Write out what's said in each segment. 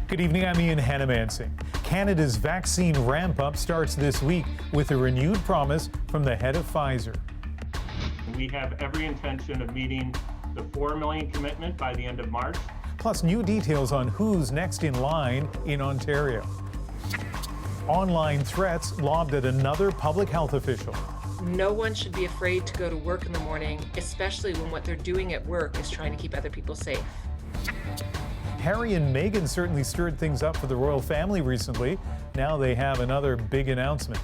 Good evening, I'm Ian Hanomansing. Canada's vaccine ramp-up starts this week with a renewed promise from the head of Pfizer. We have every intention of meeting the 4 million commitment by the end of March. Plus new details on who's next in line in Ontario. Online threats lobbed at another public health official. No one should be afraid to go to work in the morning, especially when what they're doing at work is trying to keep other people safe. Harry and Meghan certainly stirred things up for the royal family recently. Now they have another big announcement.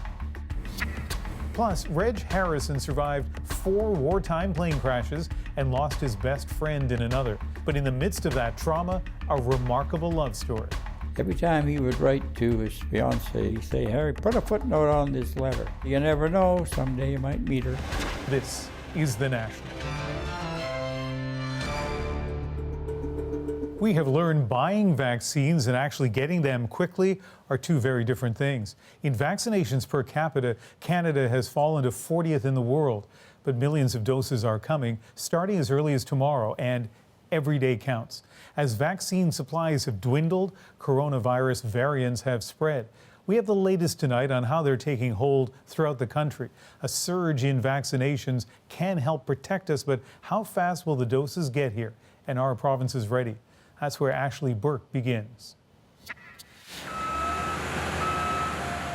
Plus, Reg Harrison survived 4 wartime plane crashes and lost his best friend in another. But in the midst of that trauma, a remarkable love story. Every time he would write to his fiancée, he'd say, "Harry, put a footnote on this letter. You never know, someday you might meet her." This is The National. We have learned buying vaccines and actually getting them quickly are two very different things. In vaccinations per capita, Canada has fallen to 40th in the world, but millions of doses are coming, starting as early as tomorrow, and every day counts. As vaccine supplies have dwindled, coronavirus variants have spread. We have the latest tonight on how they're taking hold throughout the country. A surge in vaccinations can help protect us, but how fast will the doses get here? And are our provinces ready? That's where Ashley Burke begins.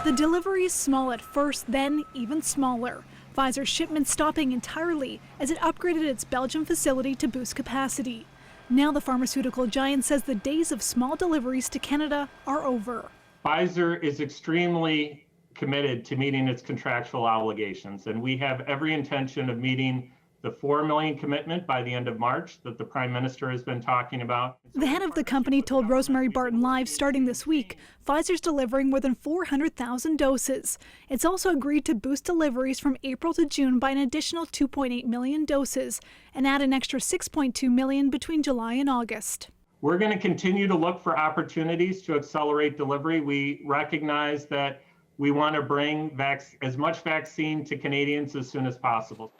The delivery is small at first, then even smaller. Pfizer's shipments stopping entirely as it upgraded its Belgium facility to boost capacity. Now the pharmaceutical giant says the days of small deliveries to Canada are over. Pfizer is extremely committed to meeting its contractual obligations, and we have every intention of meeting the 4 million commitment by the end of March that the Prime Minister has been talking about. The head of the company told Rosemary Barton Live starting this week, Pfizer's delivering more than 400,000 doses. It's also agreed to boost deliveries from April to June by an additional 2.8 million doses and add an extra 6.2 million between July and August. We're going to continue to look for opportunities to accelerate delivery. We recognize that we want to bring as much vaccine to Canadians as soon as possible.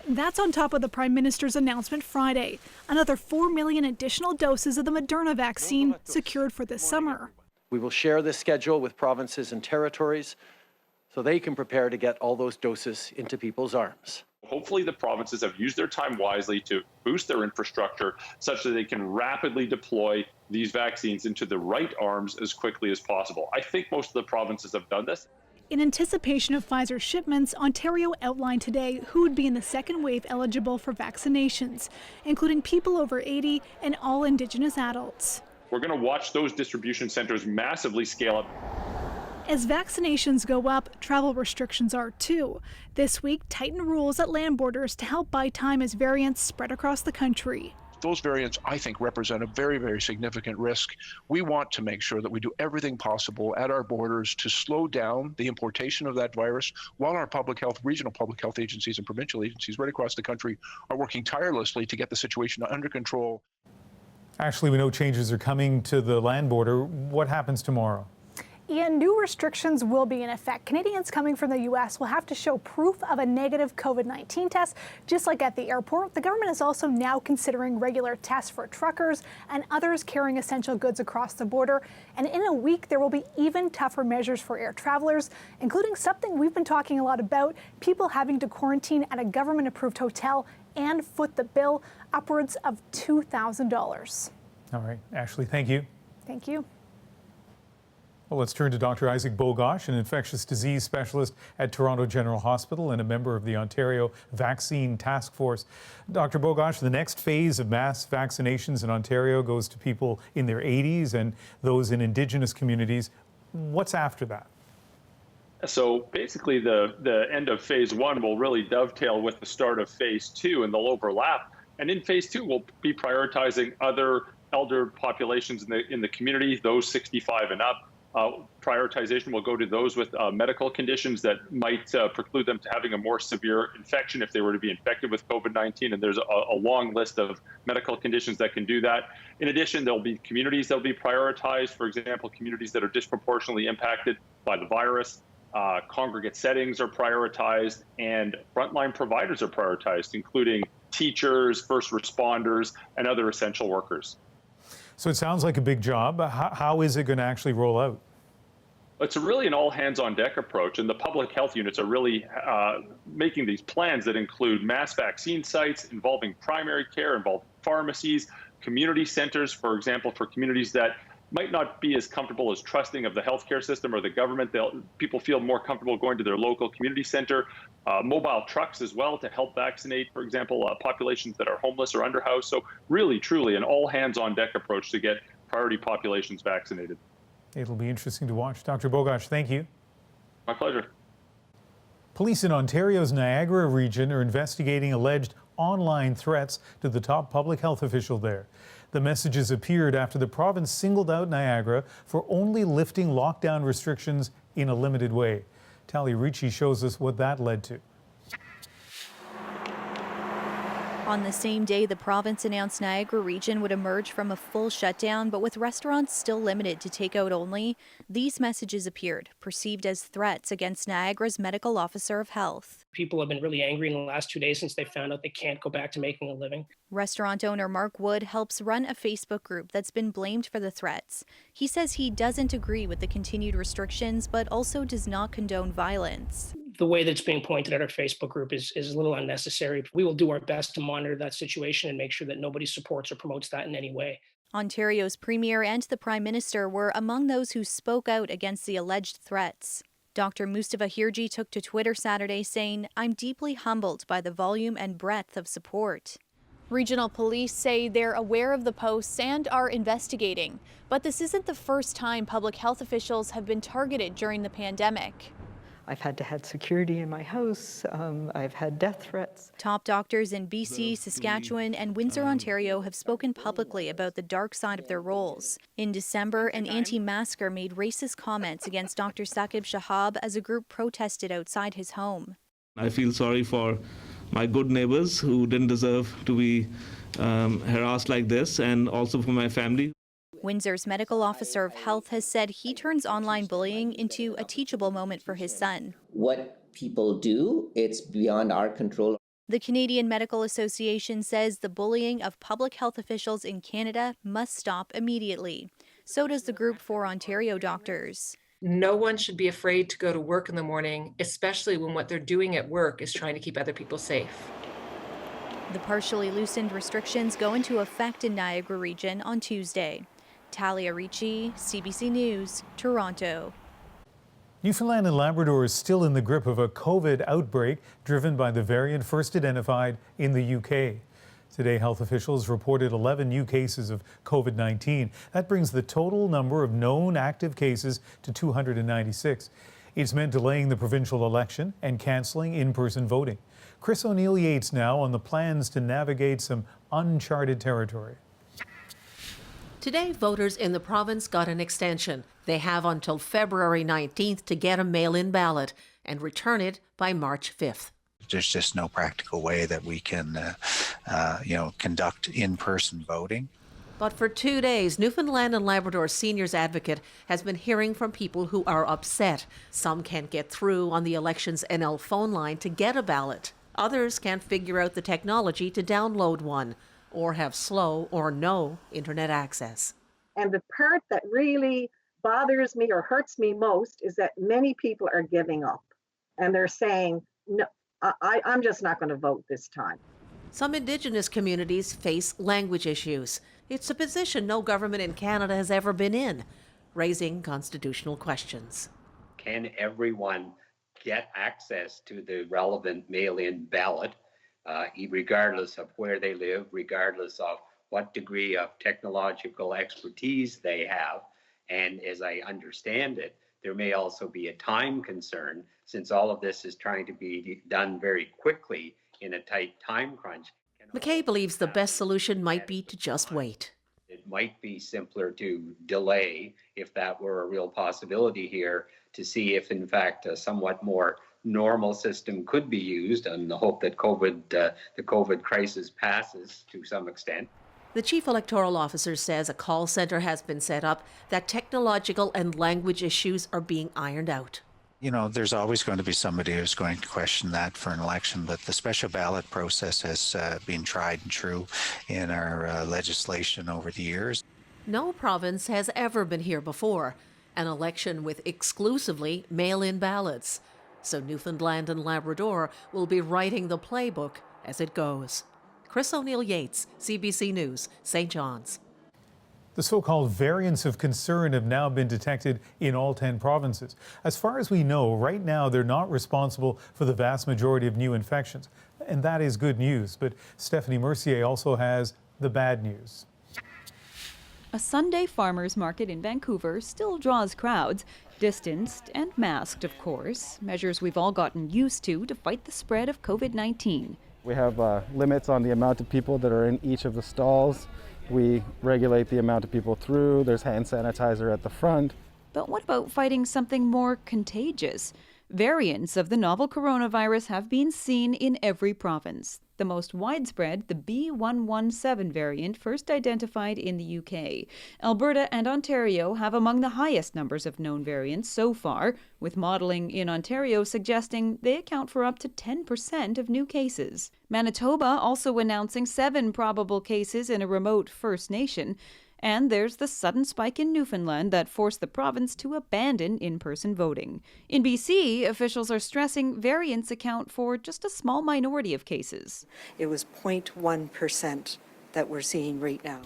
That's on top of the Prime Minister's announcement Friday. Another 4 million additional doses of the Moderna vaccine secured for this summer. We will share this schedule with provinces and territories so they can prepare to get all those doses into people's arms. Hopefully the provinces have used their time wisely to boost their infrastructure such that they can rapidly deploy these vaccines into the right arms as quickly as possible. I think most of the provinces have done this. In anticipation of Pfizer's shipments, Ontario outlined today who would be in the second wave eligible for vaccinations, including people over 80 and all Indigenous adults. We're going to watch those distribution centers massively scale up. As vaccinations go up, travel restrictions are too. This week, tighten rules at land borders to help buy time as variants spread across the country. Those variants, I think, represent a very, very significant risk. We want to make sure that we do everything possible at our borders to slow down the importation of that virus, while our public health, regional public health agencies and provincial agencies right across the country are working tirelessly to get the situation under control. Ashley, we know changes are coming to the land border. What happens tomorrow? Ian, new restrictions will be in effect. Canadians coming from the U.S. will have to show proof of a negative COVID-19 test, just like at the airport. The government is also now considering regular tests for truckers and others carrying essential goods across the border. And in a week, there will be even tougher measures for air travelers, including something we've been talking a lot about, people having to quarantine at a government-approved hotel and foot the bill, upwards of $2,000. All right, Ashley, thank you. Thank you. Well, let's turn to Dr. Isaac Bogosh, an infectious disease specialist at Toronto General Hospital and a member of the Ontario Vaccine Task Force. Dr. Bogosh, the next phase of mass vaccinations in Ontario goes to people in their 80s and those in Indigenous communities. What's after that? So basically the end of phase 1 will really dovetail with the start of phase 2 and they'll overlap. And in phase 2, we'll be prioritizing other elder populations in the community, those 65 and up. Prioritization will go to those with medical conditions that might preclude them to having a more severe infection if they were to be infected with COVID-19. And there's a long list of medical conditions that can do that. In addition, there'll be communities that will be prioritized. For example, communities that are disproportionately impacted by the virus. Congregate settings are prioritized, and frontline providers are prioritized, including teachers, first responders, and other essential workers. So it sounds like a big job. How is it going to actually roll out? It's really an all-hands-on-deck approach, and the public health units are really making these plans that include mass vaccine sites involving primary care, involving pharmacies, community centers, for example, for communities that might not be as comfortable as trusting of the healthcare system or the government. People feel more comfortable going to their local community center. Mobile trucks as well to help vaccinate, for example, populations that are homeless or underhoused. So really, truly, an all-hands-on-deck approach to get priority populations vaccinated. It'll be interesting to watch. Dr. Bogoch, thank you. My pleasure. Police in Ontario's Niagara region are investigating alleged online threats to the top public health official there. The messages appeared after the province singled out Niagara for only lifting lockdown restrictions in a limited way. Talia Ricci shows us what that led to. On the same day, the province announced Niagara region would emerge from a full shutdown, but with restaurants still limited to takeout only, these messages appeared, perceived as threats against Niagara's medical officer of health. People have been really angry in the last 2 days since they found out they can't go back to making a living. Restaurant owner Mark Wood helps run a Facebook group that's been blamed for the threats. He says he doesn't agree with the continued restrictions, but also does not condone violence. The way that it's being pointed at our Facebook group is a little unnecessary. We will do our best to monitor that situation and make sure that nobody supports or promotes that in any way. Ontario's Premier and the Prime Minister were among those who spoke out against the alleged threats. Dr. Mustafa Hirji took to Twitter Saturday saying, "I'm deeply humbled by the volume and breadth of support." Regional police say they're aware of the posts and are investigating. But this isn't the first time public health officials have been targeted during the pandemic. I've had to have security in my house. I've had death threats. Top doctors in BC, Saskatchewan, and Windsor, Ontario have spoken publicly about the dark side of their roles. In December, an anti-masker made racist comments against Dr. Saqib Shahab as a group protested outside his home. I feel sorry for my good neighbors who didn't deserve to be harassed like this, and also for my family. Windsor's medical officer of health has said he turns online bullying into a teachable moment for his son. What people do, it's beyond our control. The Canadian Medical Association says the bullying of public health officials in Canada must stop immediately. So does the group for Ontario doctors. No one should be afraid to go to work in the morning, especially when what they're doing at work is trying to keep other people safe. The partially loosened restrictions go into effect in Niagara region on Tuesday. Talia Ricci, CBC News, Toronto. Newfoundland and Labrador is still in the grip of a COVID outbreak driven by the variant first identified in the UK. Today, health officials reported 11 new cases of COVID-19. That brings the total number of known active cases to 296. It's meant delaying the provincial election and cancelling in-person voting. Chris O'Neill-Yates now on the plans to navigate some uncharted territory. Today, voters in the province got an extension. They have until February 19th to get a mail-in ballot and return it by March 5th. There's just no practical way that we can, conduct in-person voting. But for 2 days, Newfoundland and Labrador Seniors Advocate has been hearing from people who are upset. Some can't get through on the election's NL phone line to get a ballot. Others can't figure out the technology to download one, or have slow or no internet access. And the part that really bothers me or hurts me most is that many people are giving up and they're saying, no, I'm just not going to vote this time. Some Indigenous communities face language issues. It's a position no government in Canada has ever been in, raising constitutional questions. Can everyone get access to the relevant mail-in ballot? Regardless of where they live, regardless of what degree of technological expertise they have. And as I understand it, there may also be a time concern since all of this is trying to be done very quickly in a tight time crunch. McKay believes the best solution might be to just wait. It might be simpler to delay, if that were a real possibility here, to see if in fact a somewhat more normal system could be used in the hope that the COVID crisis passes to some extent. The chief electoral officer says a call center has been set up, that technological and language issues are being ironed out. You know, there's always going to be somebody who's going to question that for an election, but the special ballot process has been tried and true in our legislation over the years. No province has ever been here before, an election with exclusively mail-in ballots. So Newfoundland and Labrador will be writing the playbook as it goes. Chris O'Neill-Yates, CBC News, St. John's. The so-called variants of concern have now been detected in all 10 provinces. As far as we know, right now they're not responsible for the vast majority of new infections. And that is good news. But Stephanie Mercier also has the bad news. A Sunday farmers market in Vancouver still draws crowds, distanced and masked, of course, measures we've all gotten used to fight the spread of COVID-19. We have limits on the amount of people that are in each of the stalls. We regulate the amount of people through. There's hand sanitizer at the front. But what about fighting something more contagious? Variants of the novel coronavirus have been seen in every province. The most widespread, the B.1.1.7 variant, first identified in the UK. Alberta and Ontario have among the highest numbers of known variants so far, with modelling in Ontario suggesting they account for up to 10% of new cases. Manitoba also announcing 7 probable cases in a remote First Nation. And there's the sudden spike in Newfoundland that forced the province to abandon in-person voting. In BC, officials are stressing variants account for just a small minority of cases. It was 0.1% that we're seeing right now.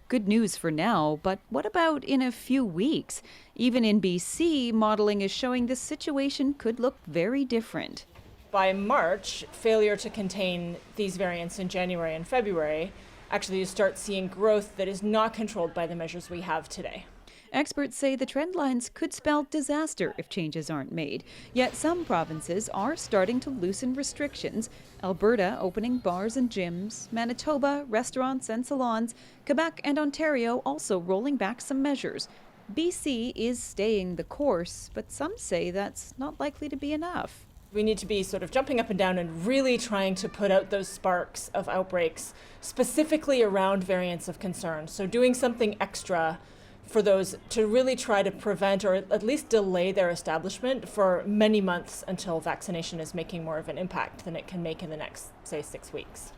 Good news for now, but what about in a few weeks? Even in BC, modeling is showing this situation could look very different. By March, failure to contain these variants in January and February, actually you start seeing growth that is not controlled by the measures we have today. Experts say the trend lines could spell disaster if changes aren't made. Yet some provinces are starting to loosen restrictions. Alberta opening bars and gyms, Manitoba, restaurants and salons, Quebec and Ontario also rolling back some measures. BC is staying the course, but some say that's not likely to be enough. We need to be sort of jumping up and down and really trying to put out those sparks of outbreaks, specifically around variants of concern. So doing something extra for those to really try to prevent or at least delay their establishment for many months until vaccination is making more of an impact than it can make in the next, say, 6 weeks.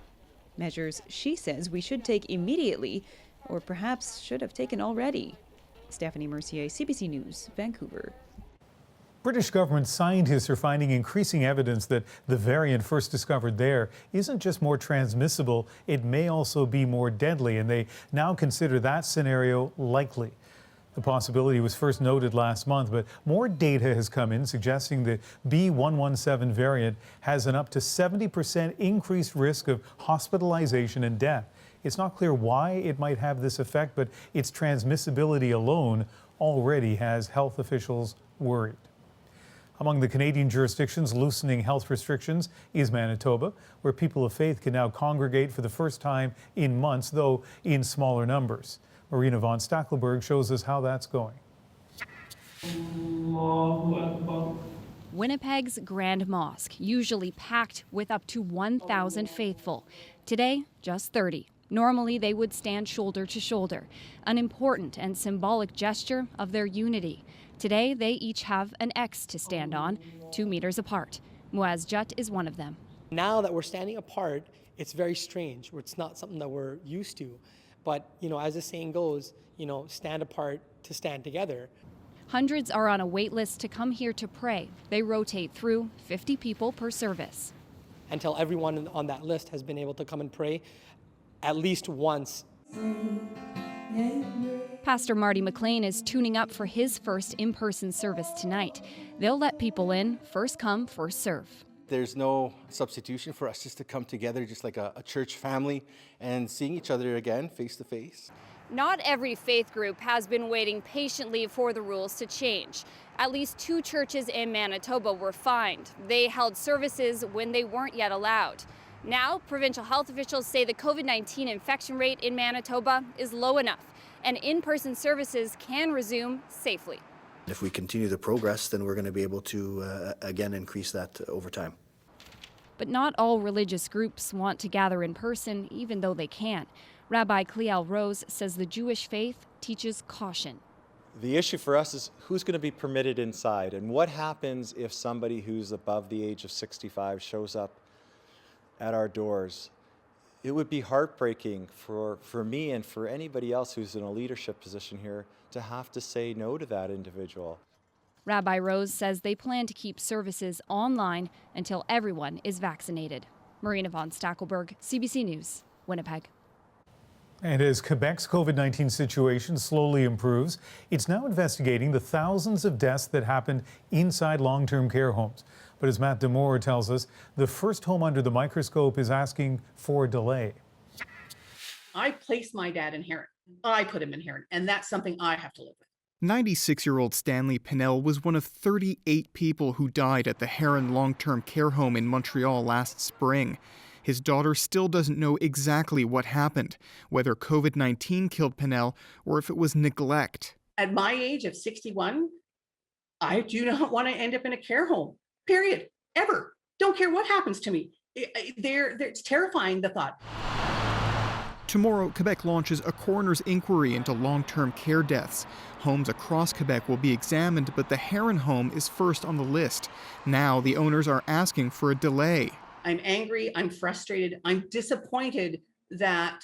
Measures she says we should take immediately, or perhaps should have taken already. Stephanie Mercier, CBC News, Vancouver. British government scientists are finding increasing evidence that the variant first discovered there isn't just more transmissible, it may also be more deadly, and they now consider that scenario likely. The possibility was first noted last month, but more data has come in suggesting the B.1.1.7 variant has an up to 70% increased risk of hospitalization and death. It's not clear why it might have this effect, but its transmissibility alone already has health officials worried. Among the Canadian jurisdictions loosening health restrictions is Manitoba, where people of faith can now congregate for the first time in months, though in smaller numbers. Marina von Stackelberg shows us how that's going. Winnipeg's Grand Mosque, usually packed with up to 1,000 faithful. Today, just 30. Normally, they would stand shoulder to shoulder, an important and symbolic gesture of their unity. Today, they each have an X to stand on, 2 meters apart. Muaz Jut is one of them. Now that we're standing apart, it's very strange. It's not something that we're used to. But, as the saying goes, stand apart to stand together. Hundreds are on a wait list to come here to pray. They rotate through 50 people per service. Until everyone on that list has been able to come and pray at least once. Pastor Marty McLean is tuning up for his first in-person service tonight. They'll let people in, first come, first serve. There's no substitution for us just to come together just like a church family and seeing each other again face to face. Not every faith group has been waiting patiently for the rules to change. At least 2 churches in Manitoba were fined. They held services when they weren't yet allowed. Now, provincial health officials say the COVID-19 infection rate in Manitoba is low enough, and in-person services can resume safely. If we continue the progress, then we're going to be able to, again, increase that over time. But not all religious groups want to gather in person, even though they can. Rabbi Cleel Rose says the Jewish faith teaches caution. The issue for us is who's going to be permitted inside, and what happens if somebody who's above the age of 65 shows up at our doors It would be heartbreaking for me and for anybody else who's in a leadership position here to have to say no to that individual. Rabbi Rose says they plan to keep services online until everyone is vaccinated. Marina von Stackelberg, CBC News, Winnipeg. And as Quebec's COVID-19 situation slowly improves, it's now investigating the thousands of deaths that happened inside long-term care homes. But as Matt Demore tells us, the first home under the microscope is asking for a delay. I placed my dad in Heron. I put him in Heron, and that's something I have to live with. 96-year-old Stanley Pinnell was one of 38 people who died at the Heron long-term care home in Montreal last spring. His daughter still doesn't know exactly what happened, whether COVID-19 killed Pinnell or if it was neglect. At my age of 61, I do not want to end up in a care home, period, ever. Don't care what happens to me. It's terrifying, the thought. Tomorrow, Quebec launches a coroner's inquiry into long-term care deaths. Homes across Quebec will be examined, but the Heron home is first on the list. Now, the owners are asking for a delay. I'm angry, I'm frustrated, I'm disappointed that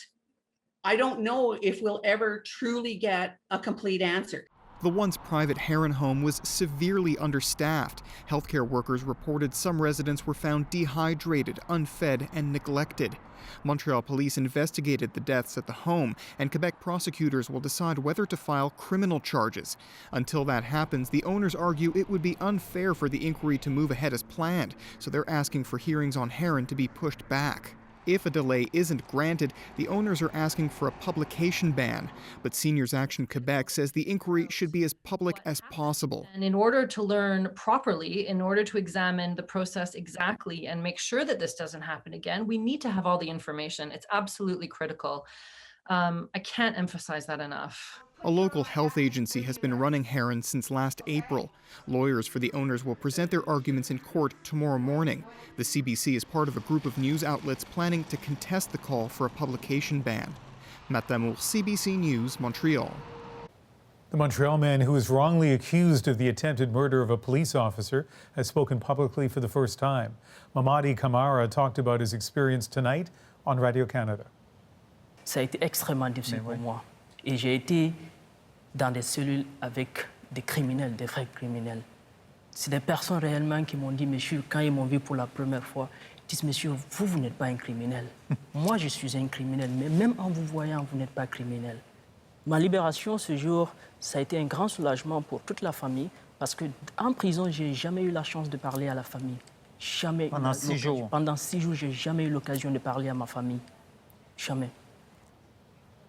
I don't know if we'll ever truly get a complete answer. The once private Heron home was severely understaffed. Healthcare workers reported some residents were found dehydrated, unfed, and neglected. Montreal police investigated the deaths at the home, and Quebec prosecutors will decide whether to file criminal charges. Until that happens, the owners argue it would be unfair for the inquiry to move ahead as planned, so they're asking for hearings on Heron to be pushed back. If a delay isn't granted, the owners are asking for a publication ban. But Seniors Action Quebec says the inquiry should be as public as possible. And in order to learn properly, in order to examine the process exactly and make sure that this doesn't happen again, we need to have all the information. It's absolutely critical. I can't emphasize that enough. A local health agency has been running Heron since last April. Lawyers for the owners will present their arguments in court tomorrow morning. The CBC is part of a group of news outlets planning to contest the call for a publication ban. Matt Demore, CBC News, Montreal. The Montreal man who is wrongly accused of the attempted murder of a police officer has spoken publicly for the first time. Mamadi Camara talked about his experience tonight on Radio-Canada. Ça a été extrêmement difficile pour moi. Et j'ai été dans des cellules avec des criminels, des vrais criminels. C'est des personnes réellement qui m'ont dit, monsieur, quand ils m'ont vu pour la première fois, ils disent, monsieur, vous n'êtes pas un criminel. Moi, je suis un criminel, mais même en vous voyant, vous n'êtes pas criminel. Ma libération ce jour, ça a été un grand soulagement pour toute la famille, parce qu'en prison, je n'ai jamais eu la chance de parler à la famille. Jamais. Pendant 6 jours. Pendant 6 jours, je n'ai jamais eu l'occasion de parler à ma famille. Jamais.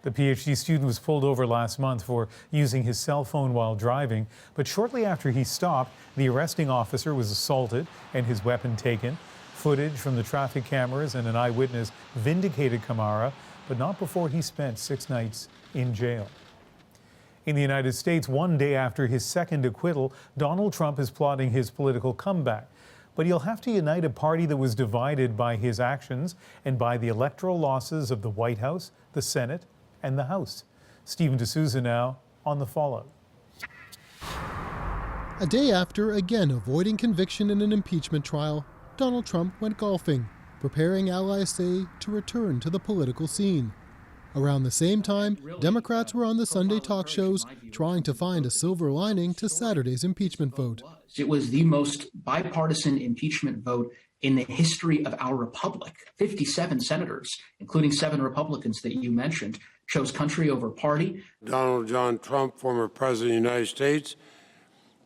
The PhD student was pulled over last month for using his cell phone while driving, but shortly after he stopped, the arresting officer was assaulted and his weapon taken. Footage from the traffic cameras and an eyewitness vindicated Camara, but not before he spent 6 nights in jail. In the United States, one day after his second acquittal, Donald Trump is plotting his political comeback. But he'll have to unite a party that was divided by his actions and by the electoral losses of the White House, the Senate, and the House. Stephen D'Souza now on the fallout. A day after again avoiding conviction in an impeachment trial, Donald Trump went golfing, preparing allies say to return to the political scene. Around the same time, Democrats were on the Sunday talk shows trying to find a silver lining to Saturday's impeachment vote. It was the most bipartisan impeachment vote in the history of our republic. 57 senators, including 7 Republicans that you mentioned, chose country over party. Donald John Trump, former president of the United States,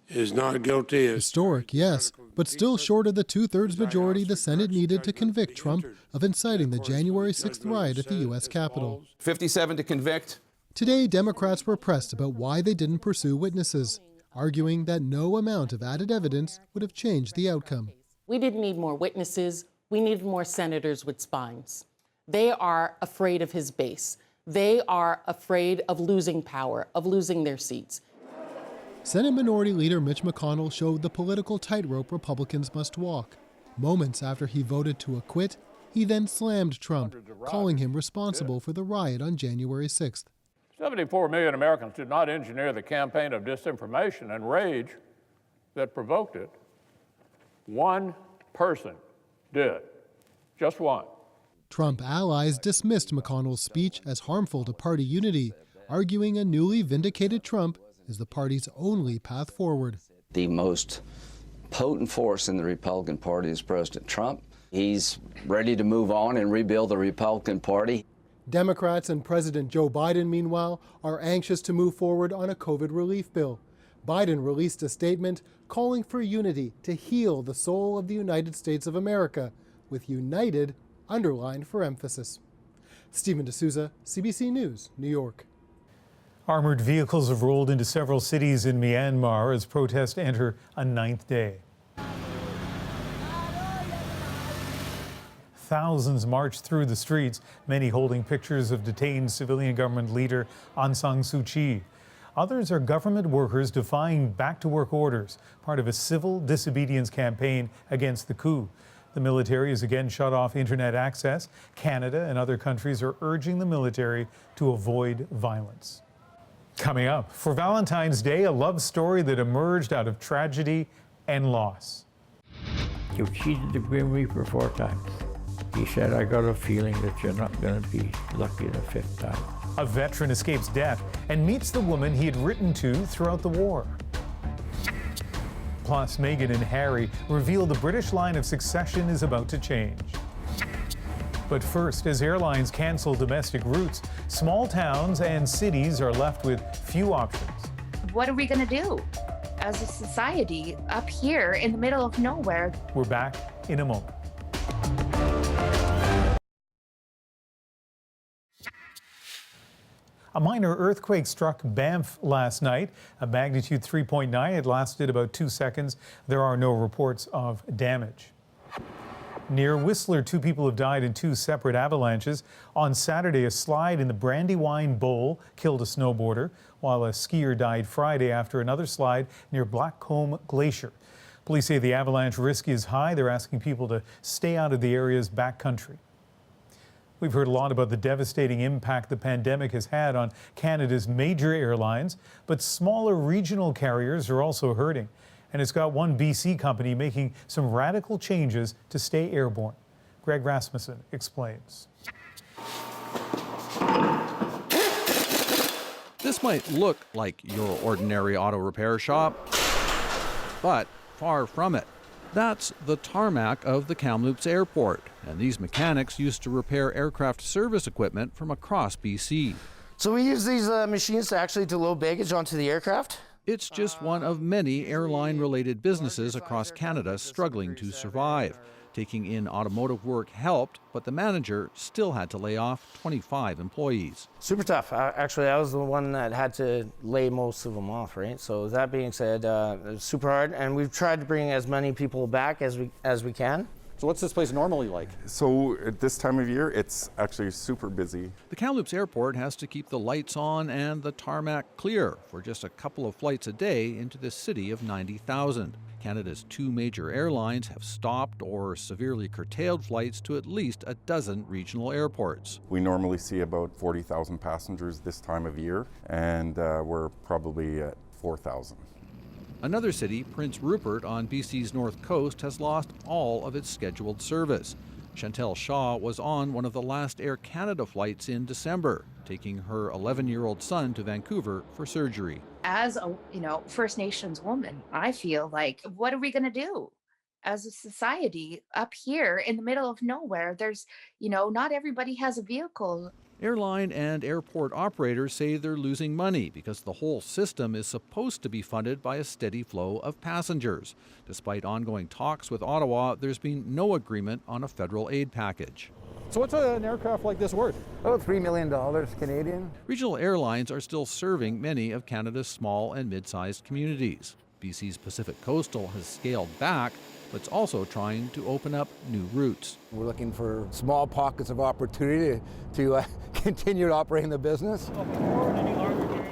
is not guilty. Historic, yes, but still short of the 2/3 majority the Senate needed to convict Trump of inciting the January 6th riot at the U.S. Capitol. 57 to convict. Today, Democrats were pressed about why they didn't pursue witnesses, arguing that no amount of added evidence would have changed the outcome. We didn't need more witnesses. We needed more senators with spines. They are afraid of his base. They are afraid of losing power, of losing their seats. Senate Minority Leader Mitch McConnell showed the political tightrope Republicans must walk. Moments after he voted to acquit, he then slammed Trump, calling him responsible for the riot on January 6th. 74 million Americans did not engineer the campaign of disinformation and rage that provoked it. One person did, just one. Trump allies dismissed McConnell's speech as harmful to party unity, arguing a newly vindicated Trump is the party's only path forward. The most potent force in the Republican Party is President Trump. He's ready to move on and rebuild the Republican Party. Democrats and President Joe Biden, meanwhile, are anxious to move forward on a COVID relief bill. Biden released a statement calling for unity to heal the soul of the United States of America, with united underlined for emphasis. Stephen D'Souza, CBC News, New York. Armored vehicles have rolled into several cities in Myanmar as protests enter a 9th day. Thousands marched through the streets, many holding pictures of detained civilian government leader Aung San Suu Kyi. Others are government workers defying back-to-work orders, part of a civil disobedience campaign against the coup. The military has again shut off internet access. Canada and other countries are urging the military to avoid violence. Coming up, for Valentine's Day, a love story that emerged out of tragedy and loss. You've cheated the Grim Reaper 4 times. He said, I got a feeling that you're not going to be lucky the 5th time. A veteran escapes death and meets the woman he had written to throughout the war. Plus, Meghan and Harry reveal the British line of succession is about to change. But first, as airlines cancel domestic routes, small towns and cities are left with few options. What are we going to do as a society up here in the middle of nowhere? We're back in a moment. A minor earthquake struck Banff last night, a magnitude 3.9. It lasted about 2 seconds. There are no reports of damage. Near Whistler, 2 people have died in 2 separate avalanches. On Saturday, a slide in the Brandywine Bowl killed a snowboarder, while a skier died Friday after another slide near Blackcomb Glacier. Police say the avalanche risk is high. They're asking people to stay out of the area's backcountry. We've heard a lot about the devastating impact the pandemic has had on Canada's major airlines, but smaller regional carriers are also hurting. And it's got one BC company making some radical changes to stay airborne. Greg Rasmussen explains. This might look like your ordinary auto repair shop, but far from it. That's the tarmac of the Kamloops Airport, and these mechanics used to repair aircraft service equipment from across BC. So we use these machines to load baggage onto the aircraft? It's just one of many airline-related businesses across Canada struggling to survive. Taking in automotive work helped, but the manager still had to lay off 25 employees. Super tough. Actually, I was the one that had to lay most of them off, right? So that being said, it was super hard, and we've tried to bring as many people back as we can. So what's this place normally like? So at this time of year, it's actually super busy. The Kamloops Airport has to keep the lights on and the tarmac clear for just a couple of flights a day into this city of 90,000. Canada's 2 major airlines have stopped or severely curtailed flights to at least a dozen regional airports. We normally see about 40,000 passengers this time of year, and we're probably at 4,000. Another city, Prince Rupert on BC's north coast, has lost all of its scheduled service. Chantel Shaw was on one of the last Air Canada flights in December, taking her 11-year-old son to Vancouver for surgery. As a First Nations woman, I feel like, what are we going to do as a society up here in the middle of nowhere? There's, not everybody has a vehicle. Airline and airport operators say they're losing money because the whole system is supposed to be funded by a steady flow of passengers. Despite ongoing talks with Ottawa, there's been no agreement on a federal aid package. So what's an aircraft like this worth? About $3 million Canadian. Regional airlines are still serving many of Canada's small and mid-sized communities. BC's Pacific Coastal has scaled back, but it's also trying to open up new routes. We're looking for small pockets of opportunity to continue operating the business.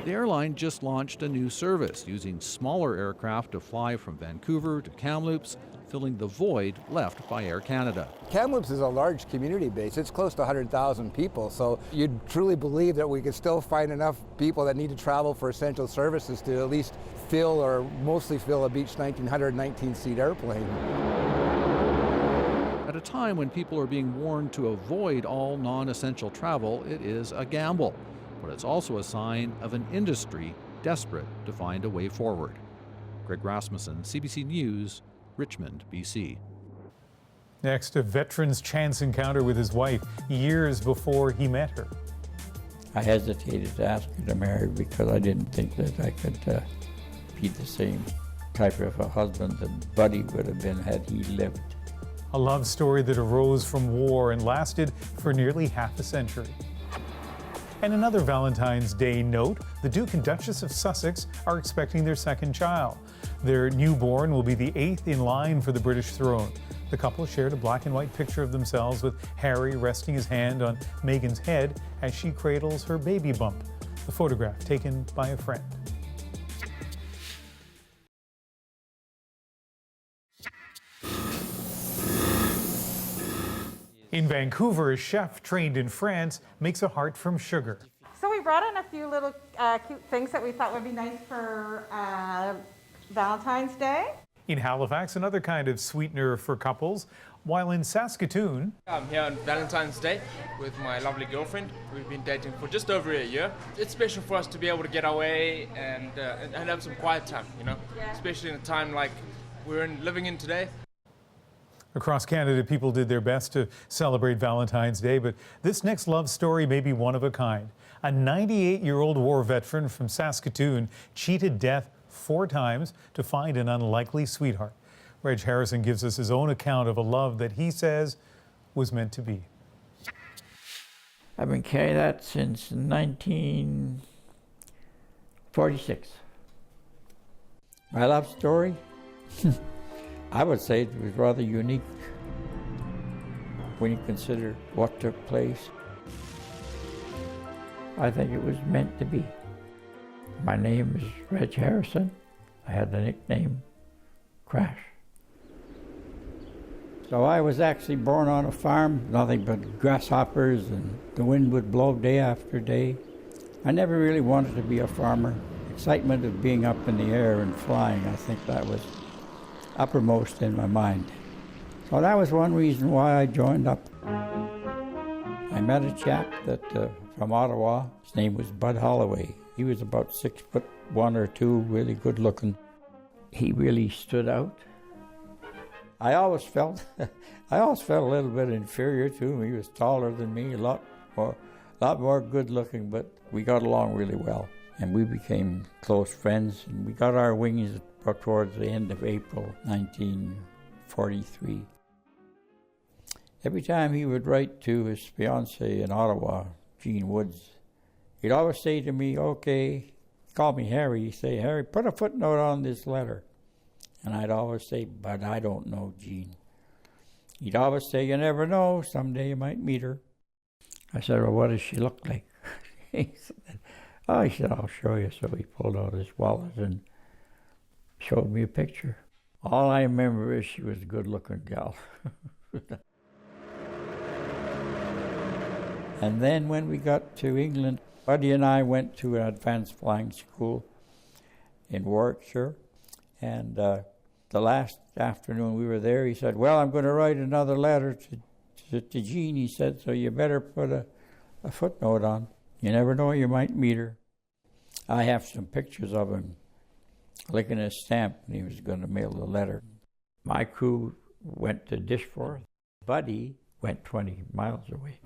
The airline just launched a new service using smaller aircraft to fly from Vancouver to Kamloops, filling the void left by Air Canada. Kamloops is a large community base. It's close to 100,000 people, so you'd truly believe that we could still find enough people that need to travel for essential services to at least fill or mostly fill a Beech 1900 19-seat airplane. At a time when people are being warned to avoid all non-essential travel, it is a gamble. But it's also a sign of an industry desperate to find a way forward. Greg Rasmussen, CBC News, Richmond, BC. Next, a veteran's chance encounter with his wife years before he met her. I hesitated to ask her to marry because I didn't think that I could be the same type of a husband that Buddy would have been had he lived. A love story that arose from war and lasted for nearly half a century. And another Valentine's Day note, the Duke and Duchess of Sussex are expecting their second child. Their newborn will be the 8th in line for the British throne. The couple shared a black and white picture of themselves with Harry resting his hand on Meghan's head as she cradles her baby bump. The photograph taken by a friend. In Vancouver, a chef trained in France makes a heart from sugar. So we brought in a few little cute things that we thought would be nice for Valentine's Day. In Halifax, another kind of sweetener for couples, while in Saskatoon... I'm here on Valentine's Day with my lovely girlfriend. We've been dating for just over a year. It's special for us to be able to get away and have some quiet time, you know, especially in a time like we're living in today. Across Canada, people did their best to celebrate Valentine's Day, but this next love story may be one of a kind. A 98-year-old war veteran from Saskatoon cheated death 4 times to find an unlikely sweetheart. Reg Harrison gives us his own account of a love that he says was meant to be. I've been carrying that since 1946. My love story? I would say it was rather unique when you consider what took place. I think it was meant to be. My name is Reg Harrison. I had the nickname Crash. So I was actually born on a farm, nothing but grasshoppers, and the wind would blow day after day. I never really wanted to be a farmer. Excitement of being up in the air and flying, I think that was uppermost in my mind. So that was one reason why I joined up. I met a chap that from Ottawa. His name was Bud Holloway. He was about 6'1" or 2", really good looking. He really stood out. I always felt a little bit inferior to him. He was taller than me, a lot more good looking, but we got along really well. And we became close friends, and we got our wings towards the end of April 1943. Every time he would write to his fiancée in Ottawa, Jean Woods, he'd always say to me, okay, call me Harry, he'd say, Harry, put a footnote on this letter. And I'd always say, but I don't know Jean. He'd always say, you never know, someday you might meet her. I said, well, what does she look like? He said, oh, he said, I'll show you. So he pulled out his wallet and showed me a picture. All I remember is she was a good-looking gal. And then when we got to England, Buddy and I went to an advanced flying school in Warwickshire. And the last afternoon we were there, he said, well, I'm going to write another letter to Jean, he said, so you better put a footnote on. You never know, you might meet her. I have some pictures of him licking his stamp when he was going to mail the letter. My crew went to Dishforth. Buddy went 20 miles away.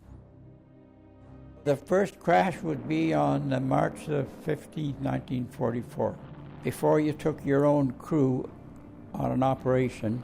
The first crash would be on March the 15th, 1944. Before you took your own crew on an operation,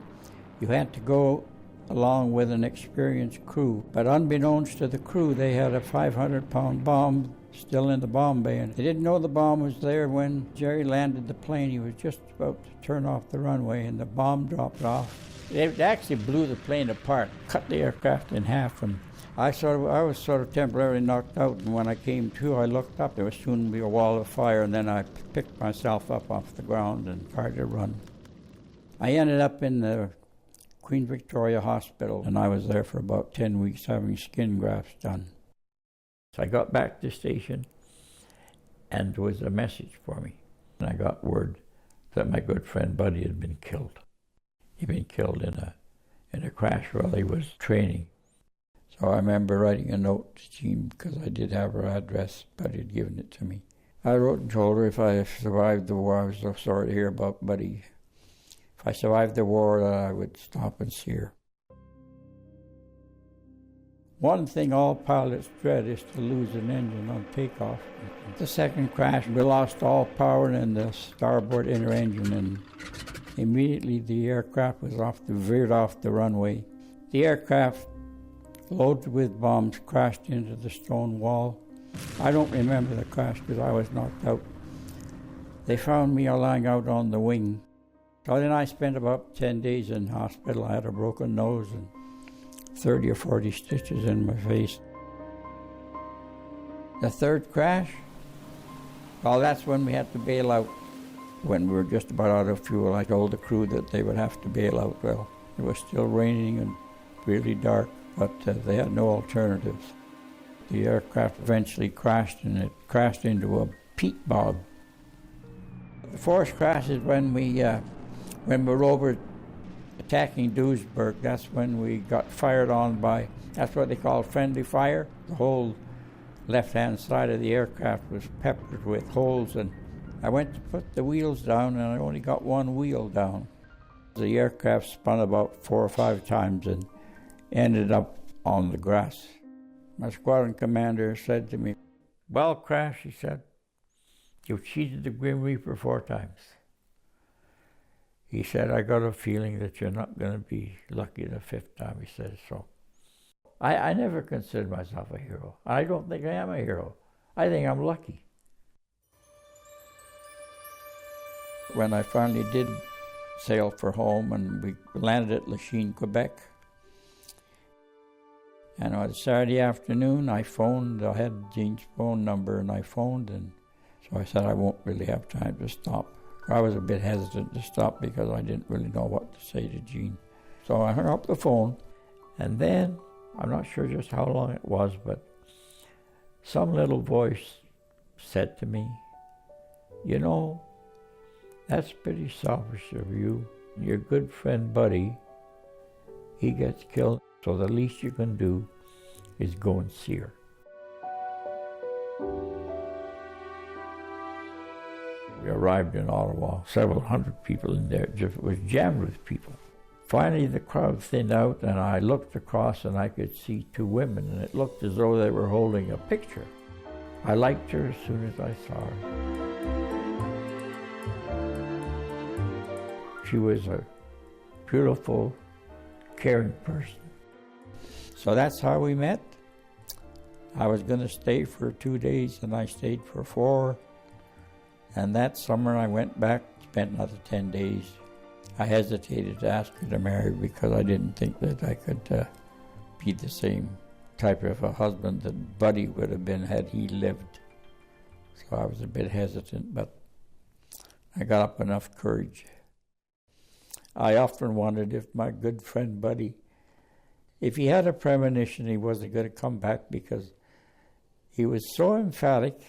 you had to go along with an experienced crew. But unbeknownst to the crew, they had a 500-pound bomb still in the bomb bay, and they didn't know the bomb was there when Jerry landed the plane. He was just about to turn off the runway, and the bomb dropped off. It actually blew the plane apart, cut the aircraft in half, and I was sort of temporarily knocked out, and when I came to, I looked up. There was soon be a wall of fire, and then I picked myself up off the ground and tried to run. I ended up in the Queen Victoria Hospital, and I was there for about 10 weeks having skin grafts done. So I got back to the station, and there was a message for me. And I got word that my good friend Buddy had been killed. He'd been killed in in a crash while he was training. So I remember writing a note to Jean because I did have her address, but he'd given it to me. I wrote and told her if I survived the war, I was so sorry to hear about Buddy. If I survived the war, that I would stop and see her. One thing all pilots dread is to lose an engine on takeoff. The second crash, we lost all power in the starboard inner engine, and immediately the aircraft was veered off the runway. The aircraft, loaded with bombs, crashed into the stone wall. I don't remember the crash because I was knocked out. They found me lying out on the wing. So then I spent about 10 days in hospital. I had a broken nose and 30 or 40 stitches in my face. The third crash, well, that's when we had to bail out. When we were just about out of fuel, I told the crew that they would have to bail out. Well, it was still raining and really dark, but they had no alternatives. The aircraft eventually crashed, and it crashed into a peat bog. The fourth crash is when we were over attacking Duisburg. That's when we got fired on by, that's what they call friendly fire. The whole left-hand side of the aircraft was peppered with holes, and I went to put the wheels down, and I only got one wheel down. The aircraft spun about 4 or 5 times and ended up on the grass. My squadron commander said to me, "Well, Crash," he said, "you've cheated the Grim Reaper 4 times. He said, "I got a feeling that you're not going to be lucky the 5th time," he said. So I never considered myself a hero. I don't think I am a hero. I think I'm lucky. When I finally did sail for home and we landed at Lachine, Quebec, and on a Saturday afternoon I phoned, I had Jean's phone number and I phoned, and so I said I won't really have time to stop. I was a bit hesitant to stop because I didn't really know what to say to Jean. So I hung up the phone, and then, I'm not sure just how long it was, but some little voice said to me, "You know, that's pretty selfish of you. Your good friend Buddy, he gets killed, so the least you can do is go and see her." We arrived in Ottawa, several hundred people in there, it was jammed with people. Finally the crowd thinned out, and I looked across and I could see 2 women, and it looked as though they were holding a picture. I liked her as soon as I saw her. She was a beautiful, caring person. So that's how we met. I was going to stay for 2 days, and I stayed for 4. And that summer I went back, spent another 10 days. I hesitated to ask her to marry because I didn't think that I could be the same type of a husband that Buddy would have been had he lived. So I was a bit hesitant, but I got up enough courage. I often wondered if my good friend Buddy, if he had a premonition he wasn't going to come back, because he was so emphatic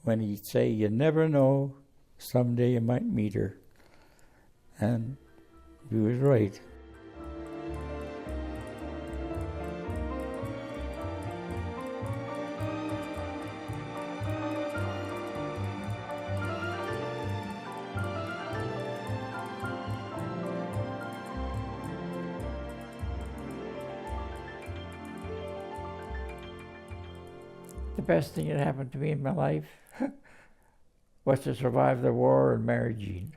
when he'd say, "You never know, someday you might meet her." And he was right. The best thing that happened to me in my life was to survive the war and marry Jean.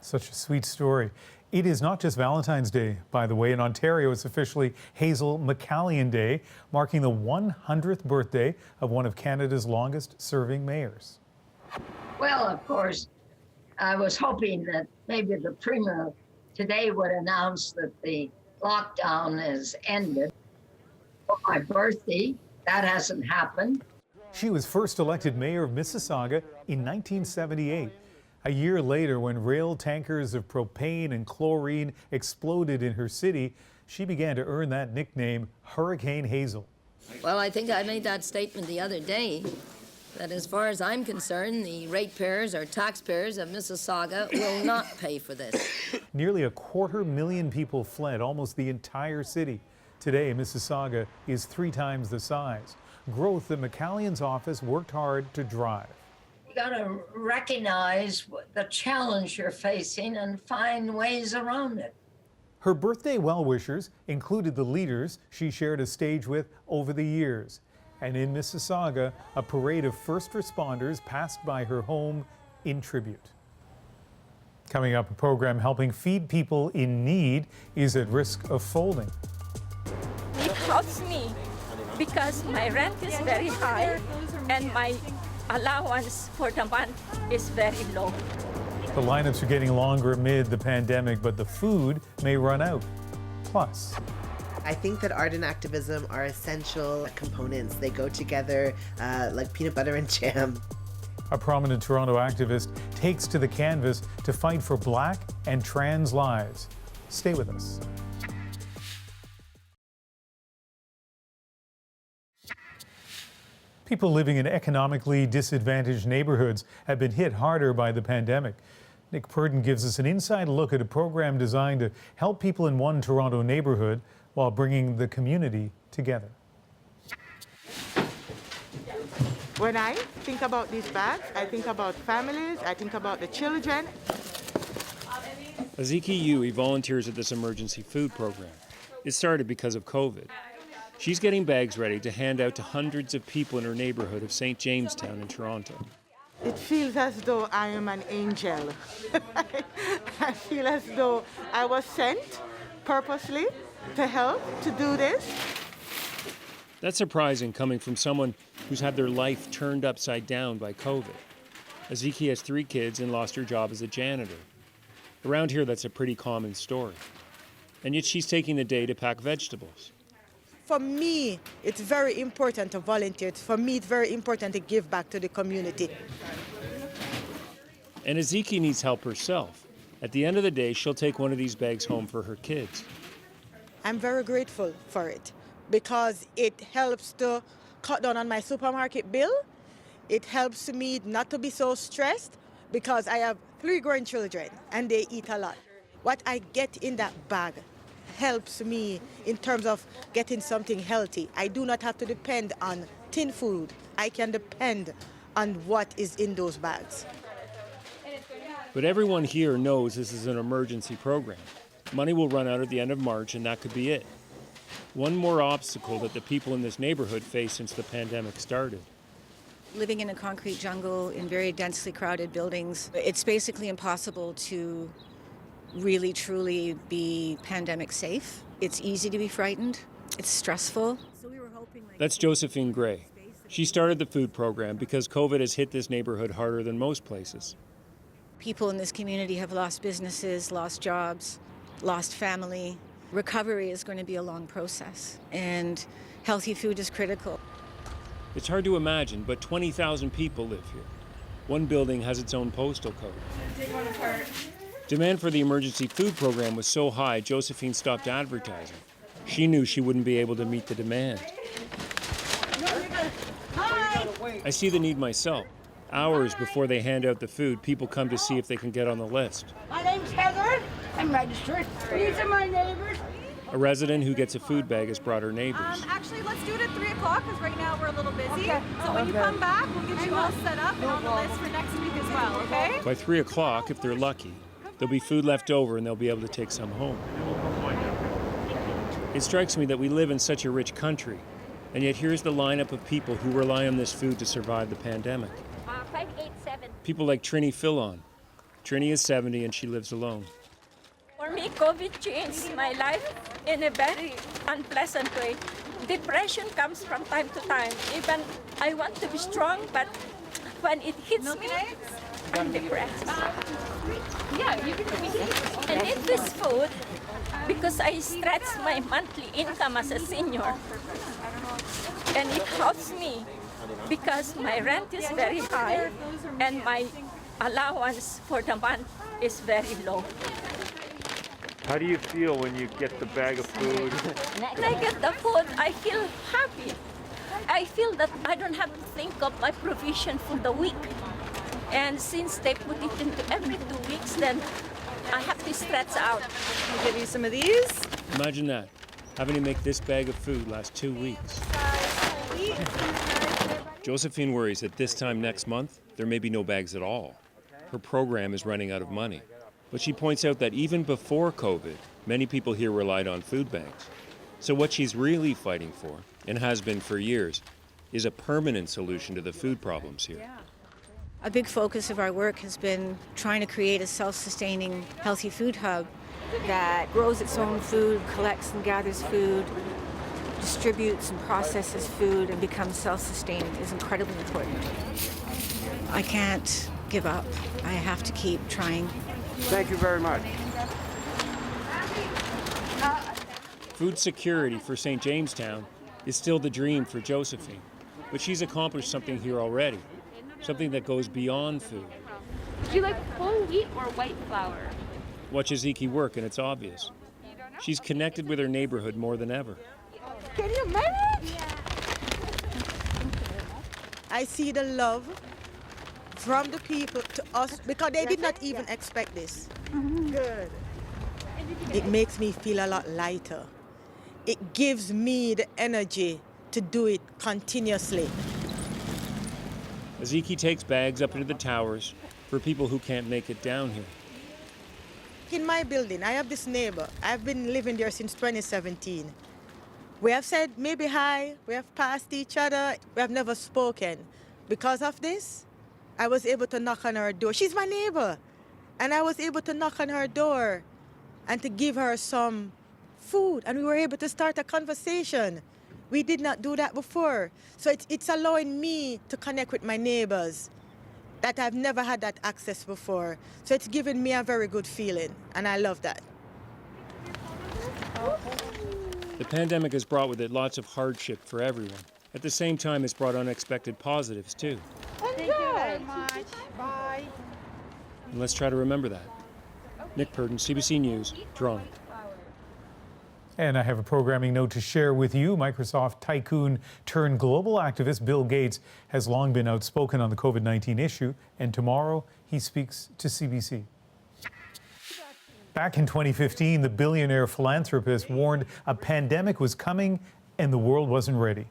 Such a sweet story. It is not just Valentine's Day, by the way. In Ontario, it's officially Hazel McCallion Day, marking the 100th birthday of one of Canada's longest-serving mayors. Well, of course, I was hoping that maybe the Premier today would announce that the lockdown is ended. For my birthday, that hasn't happened. She was first elected mayor of Mississauga in 1978. A year later, when rail tankers of propane and chlorine exploded in her city, she began to earn that nickname, Hurricane Hazel. Well, I think I made that statement the other day. that as far as I'm concerned, the ratepayers or taxpayers of Mississauga will not pay for this. Nearly 250,000 people fled, almost the entire city. Today, Mississauga is 3 times the size. Growth that McCallion's office worked hard to drive. You got to recognize the challenge you're facing and find ways around it. Her birthday well-wishers included the leaders she shared a stage with over the years. And in Mississauga, a parade of first responders passed by her home in tribute. Coming up, a program helping feed people in need is at risk of folding. It helps me because my rent is very high and my allowance for the month is very low. The lineups are getting longer amid the pandemic, but the food may run out. Plus, I think that art and activism are essential components. They go together like peanut butter and jam. a prominent Toronto activist takes to the canvas to fight for Black and trans lives. Stay with us. People living in economically disadvantaged neighborhoods have been hit harder by the pandemic. Nick Purdon gives us an inside look at a program designed to help people in one Toronto neighborhood while bringing the community together. When I think about these bags, I think about families, I think about the children. Aziki Yui volunteers at this emergency food program. It started because of COVID. She's getting bags ready to hand out to hundreds of people in her neighborhood of St. Jamestown in Toronto. It feels as though I am an angel. I feel as though I was sent purposely to help, to do this. That's surprising coming from someone who's had their life turned upside down by COVID. Aziki has 3 kids and lost her job as a janitor. Around here, that's a pretty common story. And yet she's taking the day to pack vegetables. For me, it's very important to volunteer. For me, it's very important to give back to the community. And Aziki needs help herself. At the end of the day, she'll take one of these bags home for her kids. I'm very grateful for it because it helps to cut down on my supermarket bill. It helps me not to be so stressed because I have 3 growing children and they eat a lot. What I get in that bag helps me in terms of getting something healthy. I do not have to depend on tin food. I can depend on what is in those bags. But everyone here knows this is an emergency program. Money will run out at the end of March, and that could be it. One more obstacle that the people in this neighborhood face since the pandemic started. Living in a concrete jungle in very densely crowded buildings, it's basically impossible to really truly be pandemic safe. It's easy to be frightened. It's stressful. That's Josephine Gray. She started the food program because COVID has hit this neighborhood harder than most places. People in this community have lost businesses, lost jobs, lost family. Recovery is going to be a long process, and healthy food is critical. It's hard to imagine, but 20,000 people live here. One building has its own postal code. Take one apart. Demand for the emergency food program was so high, Josephine stopped advertising. She knew she wouldn't be able to meet the demand. Hi. I see the need myself. Hours before they hand out the food, people come to see if they can get on the list. My name's Heather. I'm registered. These are my neighbors. A resident who gets a food bag has brought her neighbors. Actually, let's do it at 3 o'clock because right now we're a little busy. Okay. So when you come back, we'll get you all set up and on the list for next week as well, okay? By 3 o'clock, if they're lucky, there'll be food left over and they'll be able to take some home. It strikes me that we live in such a rich country, and yet here's the lineup of people who rely on this food to survive the pandemic. 587. People like Trini Fillon. Trini is 70 and she lives alone. For me, COVID changed my life in a very unpleasant way. Depression comes from time to time. Even I want to be strong, but when it hits me, I'm depressed. Yeah, you can eat. I need this food because I stretch my monthly income as a senior. And it helps me because my rent is very high and my allowance for the month is very low. How do you feel when you get the bag of food? When I get the food, I feel happy. I feel that I don't have to think of my provision for the week. And since they put it into every 2 weeks, then I have to stretch out. I'll give you some of these. Imagine that, having to make this bag of food last 2 weeks. Josephine worries that this time next month, there may be no bags at all. Her program is running out of money. But she points out that even before COVID, many people here relied on food banks. So what she's really fighting for, and has been for years, is a permanent solution to the food problems here. A big focus of our work has been trying to create a self-sustaining healthy food hub that grows its own food, collects and gathers food, distributes and processes food, and becomes self-sustaining is incredibly important. I can't give up. I have to keep trying. Thank you very much. Food security for St. Jamestown is still the dream for Josephine, but she's accomplished something here already, something that goes beyond food. Do you like whole wheat or white flour? Watch Ezeki work and it's obvious. She's connected with her neighborhood more than ever. Can you manage? I see the love from the people to us because they did not even expect this. Good. It makes me feel a lot lighter. It gives me the energy to do it continuously. Ezeki takes bags up into the towers for people who can't make it down here. In my building, I have this neighbor. I've been living there since 2017. We have said maybe hi, we have passed each other, we have never spoken. Because of this, I was able to knock on her door. She's my neighbor. And I was able to knock on her door and to give her some food. And we were able to start a conversation. We did not do that before. So it's allowing me to connect with my neighbors that I've never had that access before. So it's given me a very good feeling, and I love that. The pandemic has brought with it lots of hardship for everyone. At the same time, it's brought unexpected positives, too. Thank you very much. Bye. And let's try to remember that. Nick Purdon, CBC News, Toronto. And I have a programming note to share with you. Microsoft tycoon turned global activist Bill Gates has long been outspoken on the COVID-19 issue, and tomorrow he speaks to CBC. Back in 2015, the billionaire philanthropist warned a pandemic was coming and the world wasn't ready.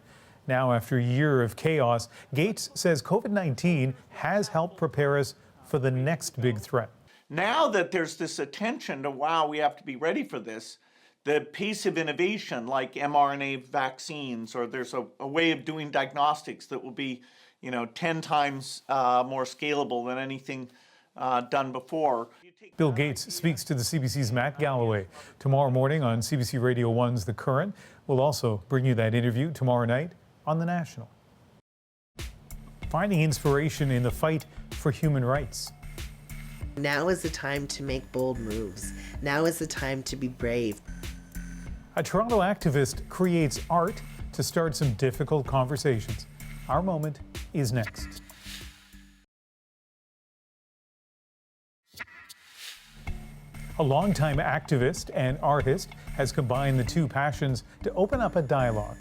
Now, after a year of chaos, Gates says COVID-19 has helped prepare us for the next big threat. Now that there's this attention to, wow, we have to be ready for this, the pace of innovation like mRNA vaccines, or there's a way of doing diagnostics that will be, 10 times more scalable than anything done before. Bill Gates speaks to the CBC's Matt Galloway tomorrow morning on CBC Radio 1's The Current. We'll also bring you that interview tomorrow night on The National. Finding inspiration in the fight for human rights. Now is the time to make bold moves. Now is the time to be brave. A Toronto activist creates art to start some difficult conversations. Our moment is next. A longtime activist and artist has combined the two passions to open up a dialogue.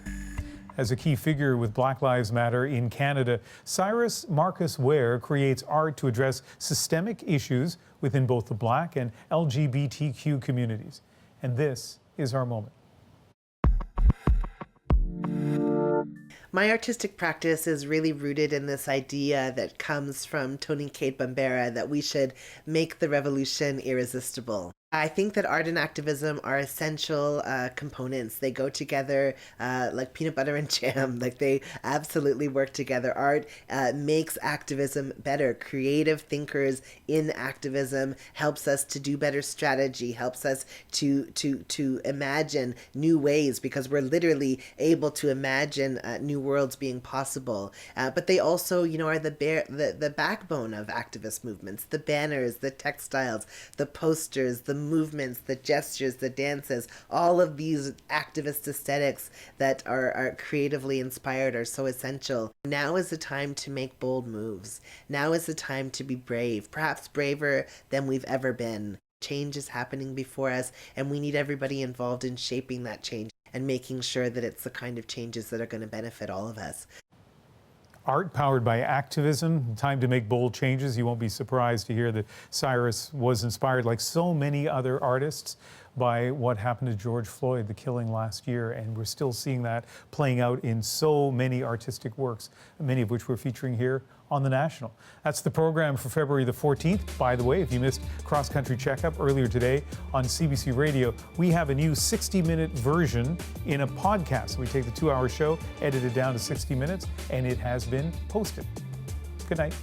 As a key figure with Black Lives Matter in Canada, Cyrus Marcus Ware creates art to address systemic issues within both the Black and LGBTQ communities. And this is our moment. My artistic practice is really rooted in this idea that comes from Tony Kate Bambara that we should make the revolution irresistible. I think that art and activism are essential components. They go together like peanut butter and jam. Like they absolutely work together. Art makes activism better. Creative thinkers in activism helps us to do better strategy, helps us to imagine new ways, because we're literally able to imagine new worlds being possible. But they also, are the backbone of activist movements. The banners, the textiles, the posters, the movements, the gestures, the dances, all of these activist aesthetics that are creatively inspired are so essential. Now is the time to make bold moves. Now is the time to be brave, perhaps braver than we've ever been. Change is happening before us, and we need everybody involved in shaping that change. and making sure that it's the kind of changes that are going to benefit all of us. Art powered by activism, time to make bold changes. You won't be surprised to hear that Cyrus was inspired, like so many other artists, by what happened to George Floyd, the killing last year. And we're still seeing that playing out in so many artistic works, many of which we're featuring here on The National. That's the program for February the 14th. By the way, if you missed Cross Country Checkup earlier today on CBC Radio, we have a new 60-minute version in a podcast. We take the 2-hour show, edit it down to 60 minutes, and it has been posted. Good night.